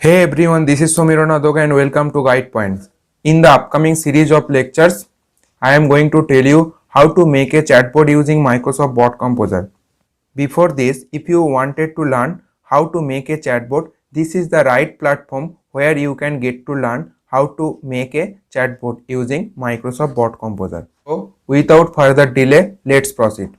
Hey everyone, this is Somirona Doga and welcome to Guide Points. In the upcoming series of lectures, I am going to tell you how to make a chatbot using Microsoft Bot Composer. Before this, if you wanted to learn how to make a chatbot, this is the right platform where you can get to learn how to make a chatbot using Microsoft Bot Composer. So, without further delay, let's proceed.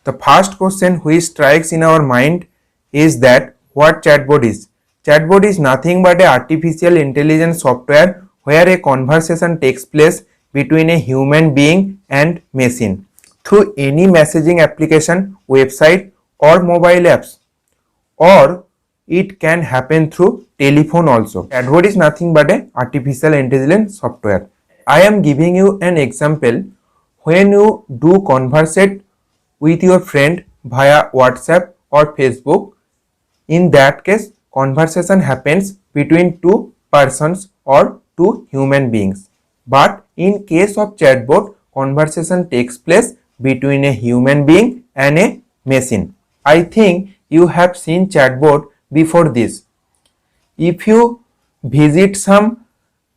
The first question which strikes in our mind is that what chatbot is. Chatbot is nothing but an artificial intelligence software where a conversation takes place between a human being and machine through any messaging application, website or mobile apps, or it can happen through telephone also. Chatbot is nothing but an artificial intelligence software. I am giving you an example. When you do conversate with your friend via WhatsApp or Facebook, in that case conversation happens between two persons or two human beings. But in case of chatbot, conversation takes place between a human being and a machine. I think you have seen chatbot before this. If you visit some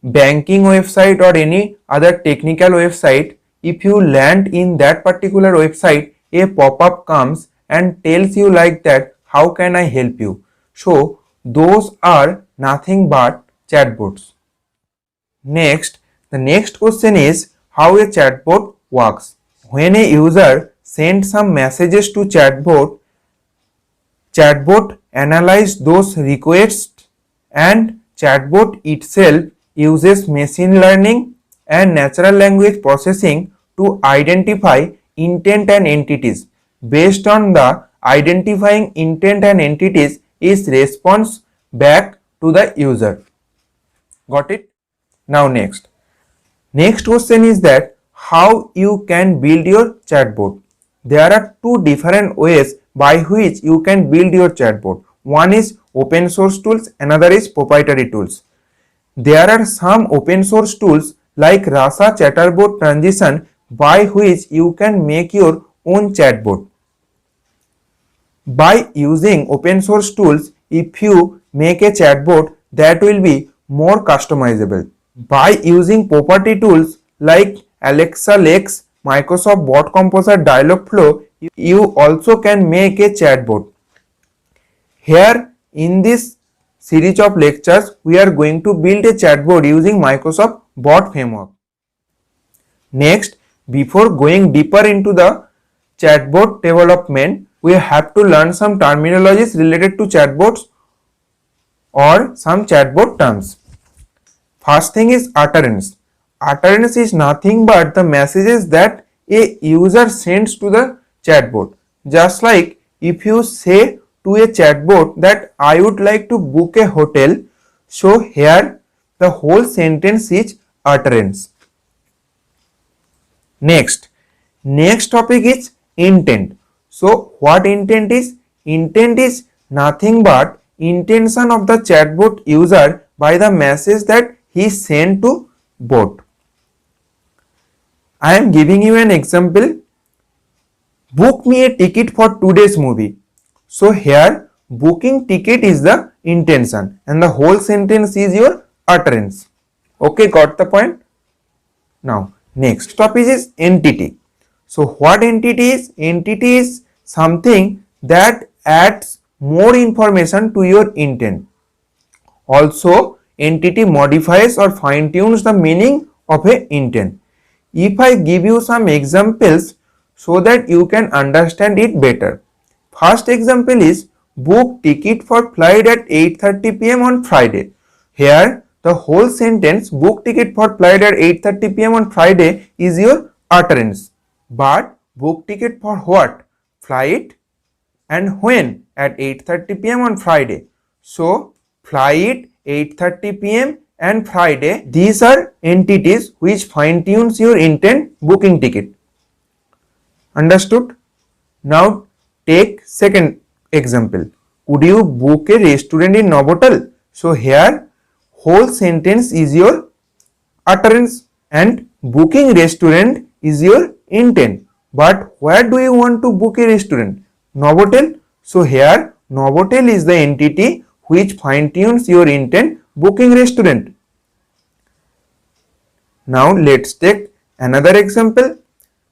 banking website or any other technical website, if you land in that particular website, a pop-up comes and tells you like that, how can I help you? So those are nothing but chatbots. Next, the next question is how a chatbot works. When a user sends some messages to chatbot analyzes those requests, and chatbot itself uses machine learning and natural language processing to identify intent and entities. Based on the identifying intent and entities is response back to the user. Got it? Now next question is that how you can build your chatbot. There are two different ways by which you can build your chatbot. One is open source tools, another is proprietary tools. There are some open source tools like Rasa Chatterbot Transition by which you can make your own chatbot. By using open source tools, if you make a chatbot, that will be more customizable. By using proprietary tools like Alexa Lex, Microsoft Bot Composer, Dialogflow, you also can make a chatbot. Here in this series of lectures, we are going to build a chatbot using Microsoft Bot Framework. Next, before going deeper into the chatbot development, we have to learn some terminologies related to chatbots or some chatbot terms. First thing is utterance. Utterance is nothing but the messages that a user sends to the chatbot. Just like if you say to a chatbot that I would like to book a hotel, so here the whole sentence is utterance. Next topic is intent. So what intent is? Intent is nothing but intention of the chatbot user by the message that he sent to bot. I am giving you an example. Book me a ticket for today's movie. So here booking ticket is the intention and the whole sentence is your utterance. Okay, got the point? Now next topic is entity. So what entity is? Entity is something that adds more information to your intent. Also, entity modifies or fine tunes the meaning of a intent. If I give you some examples so that you can understand it better. First example is book ticket for flight at 8:30 p.m. on Friday. Here the whole sentence book ticket for flight at 8:30 p.m. on Friday is your utterance. But book ticket for what? Flight and when? At 8:30 p.m. on Friday. So flight, 8:30 p.m. and Friday, these are entities which fine tunes your intent booking ticket. Understood? Now take second example. Would you book a restaurant in Novotel? So here whole sentence is your utterance and booking restaurant is your intent. But where do you want to book a restaurant? Novotel. So here Novotel is the entity which fine-tunes your intent booking restaurant. Now let's take another example.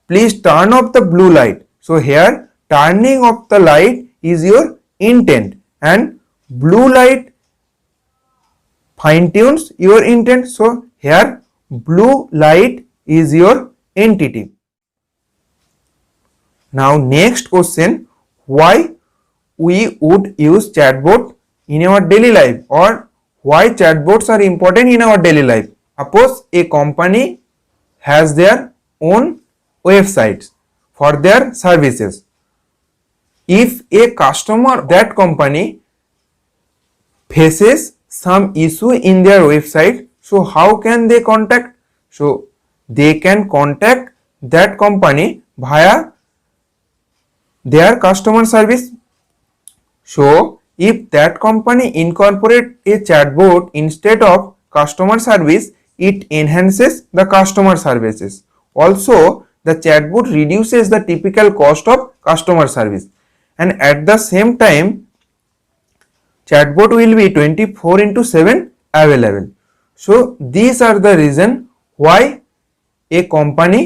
Please turn off the blue light. So here turning off the light is your intent and blue light fine tunes your intent. So here blue light is your entity. Now next question, why we would use chatbot in our daily life, or why chatbots are important in our daily life. Suppose a company has their own websites for their services. If a customer of that company faces some issue in their website, so how can they contact? So they can contact that company via their customer service. So if that company incorporate a chatbot instead of customer service, it enhances the customer services. Also, the chatbot reduces the typical cost of customer service, and at the same time chatbot will be 24/7 available. So these are the reason why a company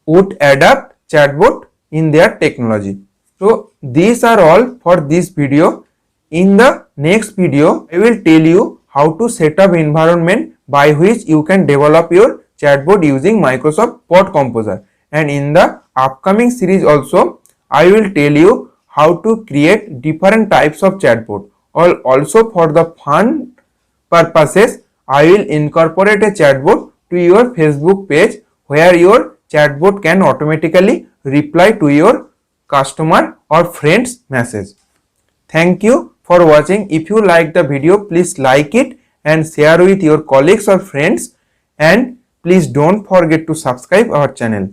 would adapt chatbot in their technology. So these are all for this video. In the next video, I will tell you how to set up environment by which you can develop your chatbot using Microsoft Bot Composer. And in the upcoming series also, I will tell you how to create different types of chatbot. Also for the fun purposes, I will incorporate a chatbot to your Facebook page where your chatbot can automatically reply to your customer or friend's message. Thank you for watching. If you like the video, please like it and share with your colleagues or friends, and please don't forget to subscribe our channel.